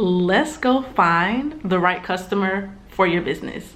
Let's go find the right customer for your business.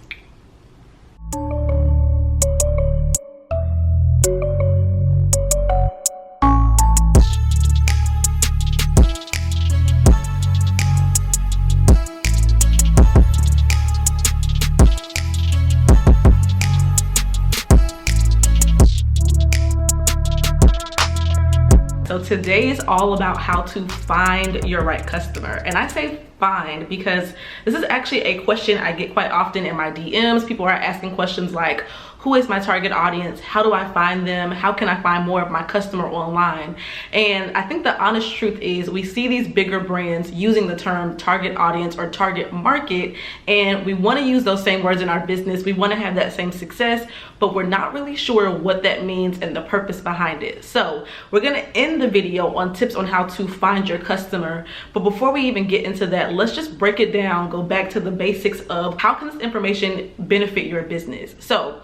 So today is all about how to find your right customer. And I say find because this is actually a question I get quite often in my DMs. People are asking questions like, who is my target audience? How do I find them? How can I find more of my customer online? And I think the honest truth is we see these bigger brands using the term target audience or target market, and we want to use those same words in our business. We want to have that same success, but we're not really sure what that means and the purpose behind it. So we're going to end the video on tips on how to find your customer. But before we even get into that, let's just break it down, go back to the basics of how can this information benefit your business. So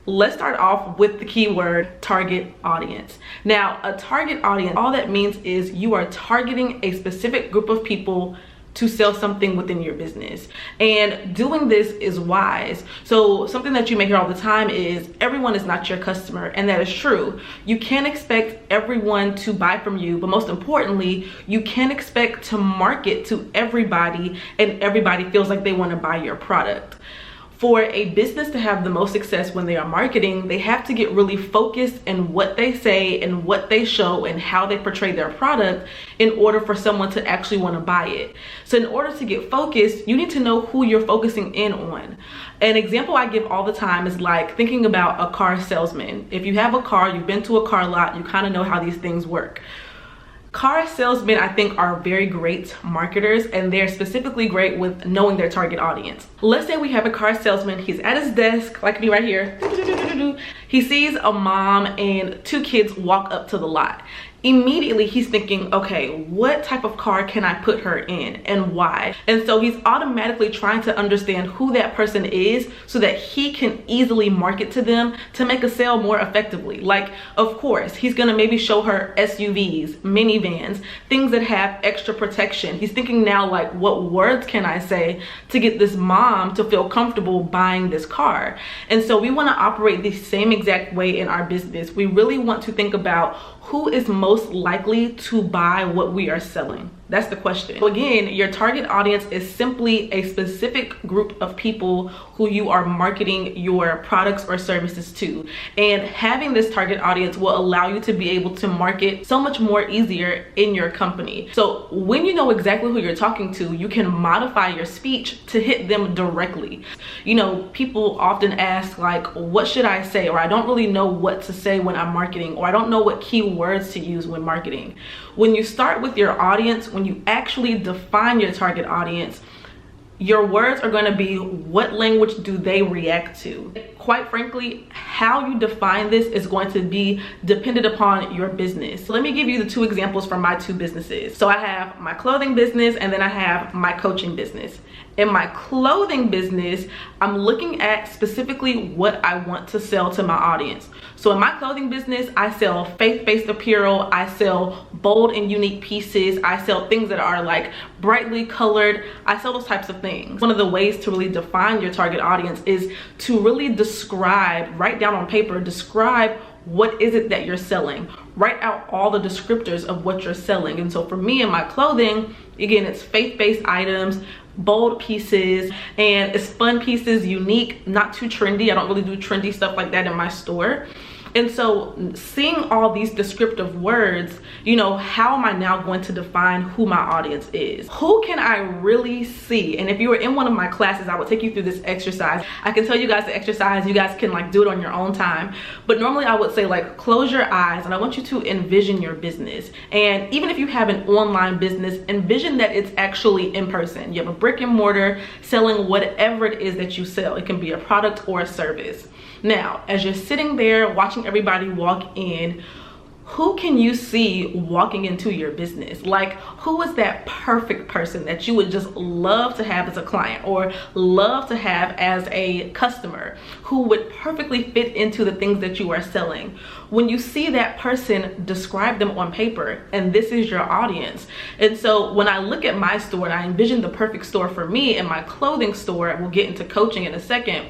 let's start off with the keyword target audience. Now, a target audience, all that means is you are targeting a specific group of people to sell something within your business. And doing this is wise. So something that you may hear all the time is everyone is not your customer, and that is true. You can't expect everyone to buy from you, but most importantly, you can expect to market to everybody and everybody feels like they want to buy your product. For a business to have the most success when they are marketing, they have to get really focused in what they say and what they show and how they portray their product in order for someone to actually want to buy it. So in order to get focused, you need to know who you're focusing in on. An example I give all the time is like thinking about a car salesman. If you have a car, you've been to a car lot, you kind of know how these things work. Car salesmen, I think, are very great marketers, and they're specifically great with knowing their target audience. Let's say we have a car salesman, he's at his desk, like me right here. He sees a mom and two kids walk up to the lot. Immediately he's thinking, okay, what type of car can I put her in and why? And so he's automatically trying to understand who that person is so that he can easily market to them to make a sale more effectively. Like, of course, he's gonna maybe show her SUVs, minivans, things that have extra protection. He's thinking now, like, what words can I say to get this mom to feel comfortable buying this car? And so we wanna operate the same exact way in our business. We really want to think about who is most likely to buy what we are selling. That's the question. So again, your target audience is simply a specific group of people who you are marketing your products or services to. And having this target audience will allow you to be able to market so much more easier in your company. So when you know exactly who you're talking to, you can modify your speech to hit them directly. You know, people often ask like, what should I say? Or I don't really know what to say when I'm marketing, or I don't know what keywords to use when marketing. When you start with your audience, when you actually define your target audience, your words are going to be what language do they react to. Quite frankly, how you define this is going to be dependent upon your business. So let me give you the two examples from my two businesses. So I have my clothing business and then I have my coaching business. In my clothing business, I'm looking at specifically what I want to sell to my audience. So in my clothing business, I sell faith-based apparel, I sell bold and unique pieces, I sell things that are like brightly colored, I sell those types of things. One of the ways to really define your target audience is to really describe, write down on paper, describe what is it that you're selling. Write out all the descriptors of what you're selling. And so for me in my clothing, again, it's faith-based items, bold pieces, and it's fun pieces, unique, not too trendy. I don't really do trendy stuff like that in my store. And so seeing all these descriptive words, you know, how am I now going to define who my audience is? Who can I really see? And if you were in one of my classes, I would take you through this exercise. I can tell you guys the exercise, you guys can like do it on your own time. But normally I would say like close your eyes and I want you to envision your business. And even if you have an online business, envision that it's actually in person. You have a brick and mortar selling whatever it is that you sell. It can be a product or a service. Now, as you're sitting there watching everybody walk in, who can you see walking into your business? Like, who is that perfect person that you would just love to have as a client or love to have as a customer, who would perfectly fit into the things that you are selling? When you see that person, describe them on paper, and this is your audience. And so when I look at my store and I envision the perfect store for me and my clothing store, we'll get into coaching in a second,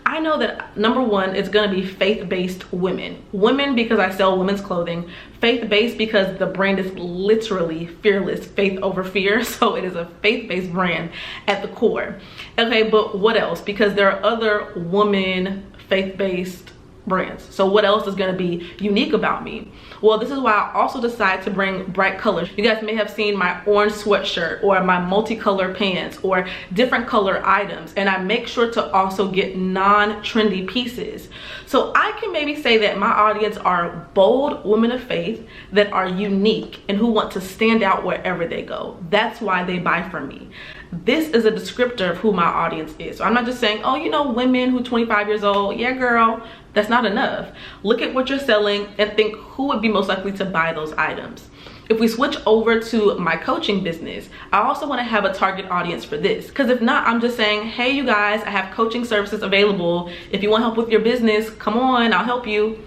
I know that number one, it's gonna be faith-based women. Women because I sell women's clothing. Faith-based because the brand is literally fearless, faith over fear. So it is a faith-based brand at the core. Okay, but what else? Because there are other women faith-based brands. So what else is going to be unique about me? Well, this is why I also decided to bring bright colors. You guys may have seen my orange sweatshirt or my multicolor pants or different color items, and I make sure to also get non-trendy pieces. So I can maybe say that my audience are bold women of faith that are unique and who want to stand out wherever they go. That's why they buy from me. This is a descriptor of who my audience is. So I'm not just saying, oh, you know, women who 25 years old. Yeah, girl, that's not enough. Look at what you're selling and think who would be most likely to buy those items. If we switch over to my coaching business, I also want to have a target audience for this. Because if not, I'm just saying, hey, you guys, I have coaching services available. If you want help with your business, come on, I'll help you.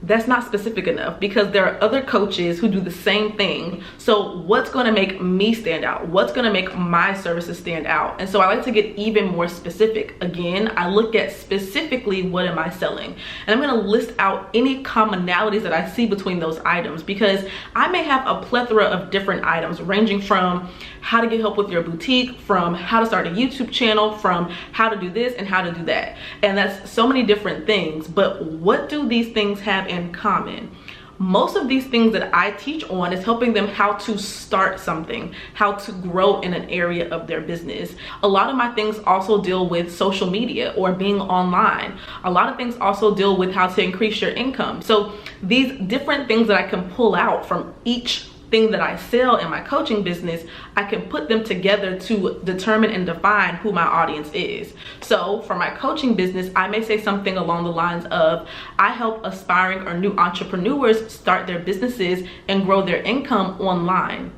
That's not specific enough because there are other coaches who do the same thing. So what's going to make me stand out? What's going to make my services stand out? And so I like to get even more specific. Again, I look at specifically what am I selling? And I'm going to list out any commonalities that I see between those items, because I may have a plethora of different items ranging from how to get help with your boutique, from how to start a YouTube channel, from how to do this and how to do that. And that's so many different things. But what do these things have in common? Most of these things that I teach on is helping them how to start something, how to grow in an area of their business. A lot of my things also deal with social media or being online. A lot of things also deal with how to increase your income. So these different things that I can pull out from each thing that I sell in my coaching business, I can put them together to determine and define who my audience is. So for my coaching business, I may say something along the lines of, I help aspiring or new entrepreneurs start their businesses and grow their income online.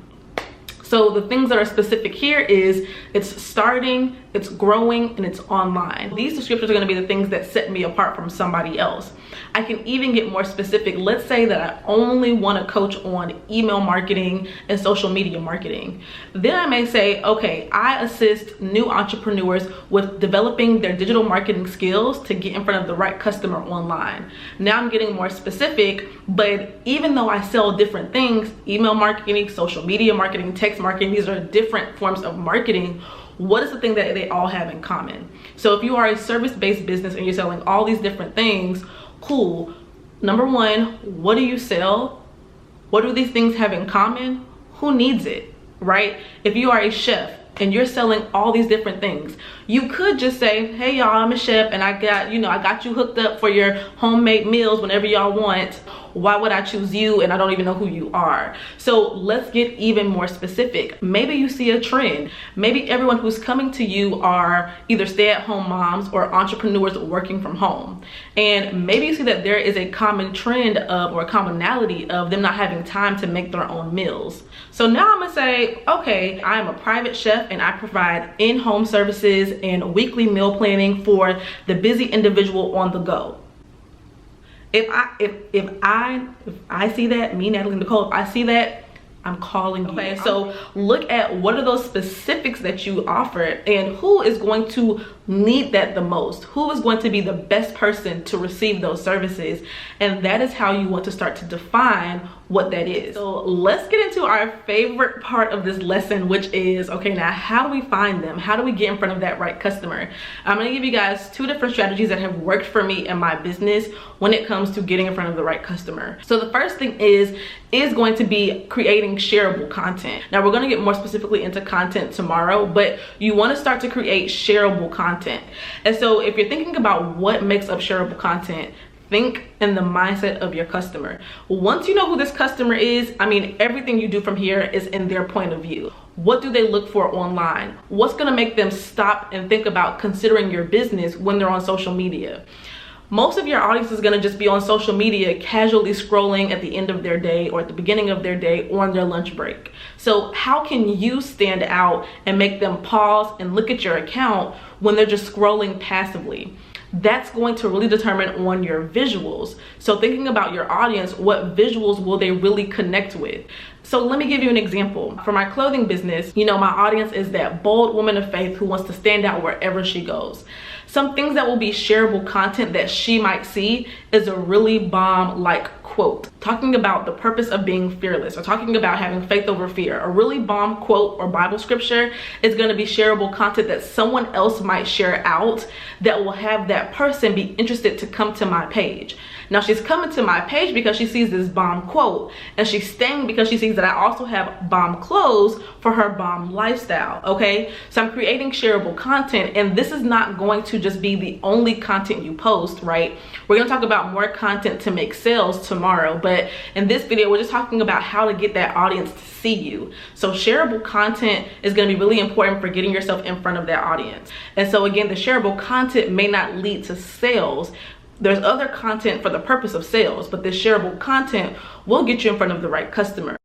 So the things that are specific here is it's starting, it's growing, and it's online. These descriptors are going to be the things that set me apart from somebody else. I can even get more specific. Let's say that I only want to coach on email marketing and social media marketing. Then I may say, okay, I assist new entrepreneurs with developing their digital marketing skills to get in front of the right customer online. Now I'm getting more specific, but even though I sell different things, email marketing, social media marketing, text marketing, these are different forms of marketing. What is the thing that they all have in common? So if you are a service-based business and you're selling all these different things, cool. Number one, what do you sell? What do these things have in common? Who needs it, right? If you are a chef and you're selling all these different things, you could just say, hey y'all, I'm a chef and I got you hooked up for your homemade meals whenever y'all want. Why would I choose you and I don't even know who you are? So let's get even more specific. Maybe you see a trend. Maybe everyone who's coming to you are either stay-at-home moms or entrepreneurs working from home. And maybe you see that there is a common trend of, or a commonality of, them not having time to make their own meals. So now I'm gonna say, okay, I am a private chef and I provide in-home services and weekly meal planning for the busy individual on the go. If I see that, me, Natalie Nicole, if I see that, I'm calling you. Okay, so look at what are those specifics that you offer and who is going to need that the most, who is going to be the best person to receive those services, and that is how you want to start to define what that is. So let's get into our favorite part of this lesson, which is, okay, now how do we find them? How do we get in front of that right customer? I'm gonna give you guys 2 different strategies that have worked for me in my business when it comes to getting in front of the right customer. So the first thing is going to be creating shareable content. Now we're gonna get more specifically into content tomorrow, but you wanna start to create shareable content. And so if you're thinking about what makes up shareable content, think in the mindset of your customer. Once you know who this customer is, I mean, everything you do from here is in their point of view. What do they look for online? What's gonna make them stop and think about considering your business when they're on social media? most of your audience is going to just be on social media casually scrolling at the end of their day or at the beginning of their day or on their lunch break. So how can you stand out and make them pause and look at your account when they're just scrolling passively? That's going to really determine on your visuals. So thinking about your audience, what visuals will they really connect with? So let me give you an example. For my clothing business, you know, my audience is that bold woman of faith who wants to stand out wherever she goes. Some things that will be shareable content that she might see is a really bomb like quote talking about the purpose of being fearless, or talking about having faith over fear. A really bomb quote or Bible scripture is going to be shareable content that someone else might share out that will have that person be interested to come to my page. Now she's coming to my page because she sees this bomb quote, and she's staying because she sees that I also have bomb clothes for her bomb lifestyle. Okay, so I'm creating shareable content, and this is not going to just be the only content you post, right? We're going to talk about more content to make sales tomorrow, but in this video we're just talking about how to get that audience to see you. So shareable content is going to be really important for getting yourself in front of that audience. And so again, the shareable content may not lead to sales. There's other content for the purpose of sales, but this shareable content will get you in front of the right customer.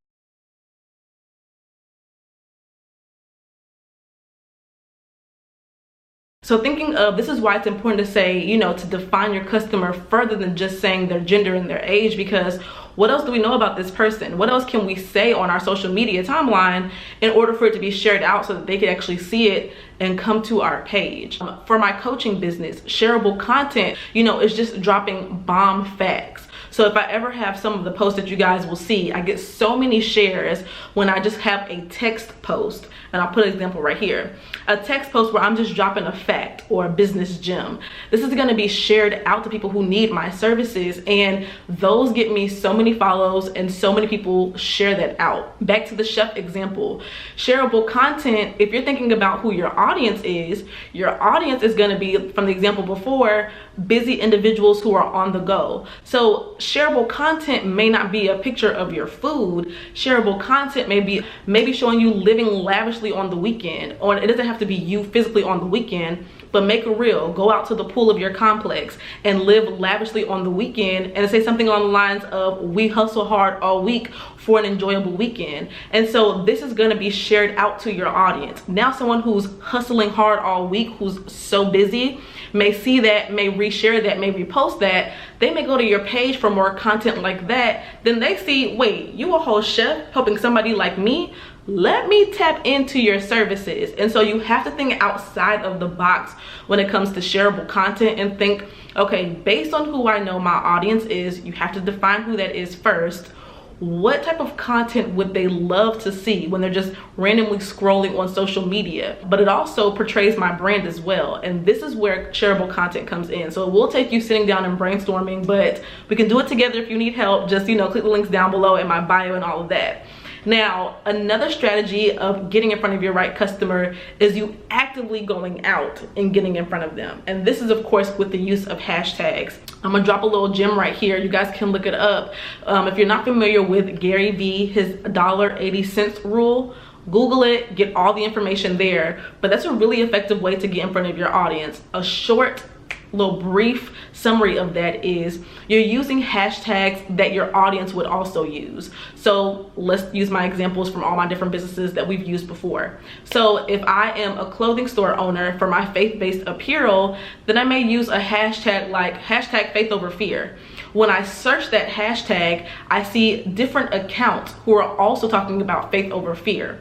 So thinking of, this is why it's important to say, you know, to define your customer further than just saying their gender and their age, because what else do we know about this person? What else can we say on our social media timeline in order for it to be shared out so that they can actually see it and come to our page? For my coaching business, shareable content, you know, is just dropping bomb facts. So if I ever have some of the posts that you guys will see, I get so many shares when I just have a text post. And I'll put an example right here. A text post where I'm just dropping a fact or a business gem. This is gonna be shared out to people who need my services, and those get me so many follows and so many people share that out. Back to the chef example. Shareable content, if you're thinking about who your audience is gonna be, from the example before, busy individuals who are on the go. So shareable content may not be a picture of your food. Shareable content may be maybe showing you living lavishly on the weekend, or it doesn't have to be you physically on the weekend, but make a reel, go out to the pool of your complex and live lavishly on the weekend, and say something along the lines of, we hustle hard all week for an enjoyable weekend. And so this is going to be shared out to your audience. Now someone who's hustling hard all week, who's so busy, may see that, may reshare that, may repost that. They may go to your page for more content like that. Then they see, wait, you a whole chef helping somebody like me? Let me tap into your services. And so you have to think outside of the box when it comes to shareable content, and think, okay, based on who I know my audience is, you have to define who that is first. What type of content would they love to see when they're just randomly scrolling on social media? But it also portrays my brand as well. And this is where shareable content comes in. So it will take you sitting down and brainstorming, but we can do it together if you need help. Just, you know, click the links down below in my bio and all of that. Now, another strategy of getting in front of your right customer is you actively going out and getting in front of them. And this is, of course, with the use of hashtags. I'm gonna drop a little gem right here. You guys can look it up. If you're not familiar with Gary Vee, his $1.80 rule, Google it, get all the information there. But that's a really effective way to get in front of your audience. A short, little brief summary of that is you're using hashtags that your audience would also use. So let's use my examples from all my different businesses that we've used before. So if I am a clothing store owner for my faith-based apparel, then I may use a hashtag like hashtag faith over fear. When I search that hashtag, I see different accounts who are also talking about faith over fear.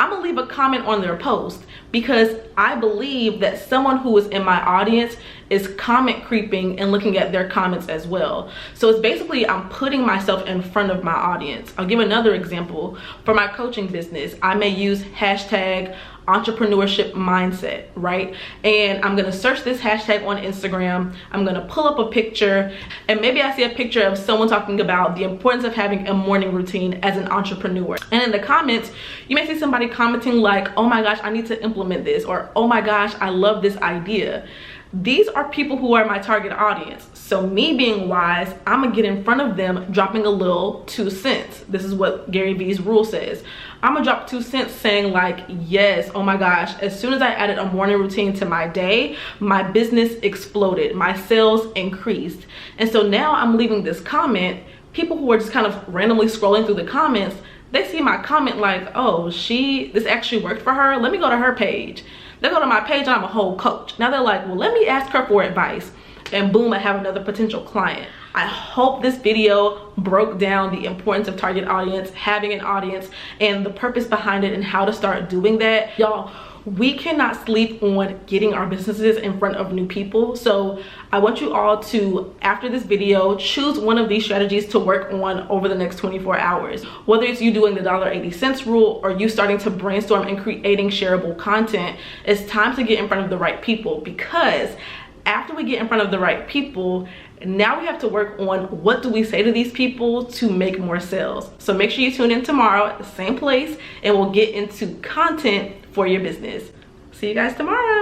I'm gonna leave a comment on their post because I believe that someone who is in my audience is comment creeping and looking at their comments as well. So it's basically, I'm putting myself in front of my audience. I'll give another example. For my coaching business, I may use hashtag entrepreneurship mindset, right? And I'm gonna search this hashtag on Instagram. I'm gonna pull up a picture, and maybe I see a picture of someone talking about the importance of having a morning routine as an entrepreneur. And in the comments, you may see somebody commenting like, oh my gosh, I need to implement this, or oh my gosh, I love this idea. these are people who are my target audience. So me being wise, I'm gonna get in front of them dropping a little 2 cents. This is what Gary Vee's rule says. I'm gonna drop 2 cents saying like, yes, oh my gosh, as soon as I added a morning routine to my day, my business exploded, my sales increased. And so now I'm leaving this comment. People who are just kind of randomly scrolling through the comments, they see my comment like, oh, this actually worked for her. Let me go to her page. They go to my page and I'm a whole coach. Now they're like, well, let me ask her for advice. And boom, I have another potential client. I hope this video broke down the importance of target audience, having an audience, and the purpose behind it and how to start doing that. Y'all, we cannot sleep on getting our businesses in front of new people. So I want you all to, after this video, choose one of these strategies to work on over the next 24 hours. Whether it's you doing the $1.80 rule or you starting to brainstorm and creating shareable content, it's time to get in front of the right people, because after we get in front of the right people, now we have to work on what do we say to these people to make more sales. So make sure you tune in tomorrow at the same place and we'll get into content for your business. See you guys tomorrow.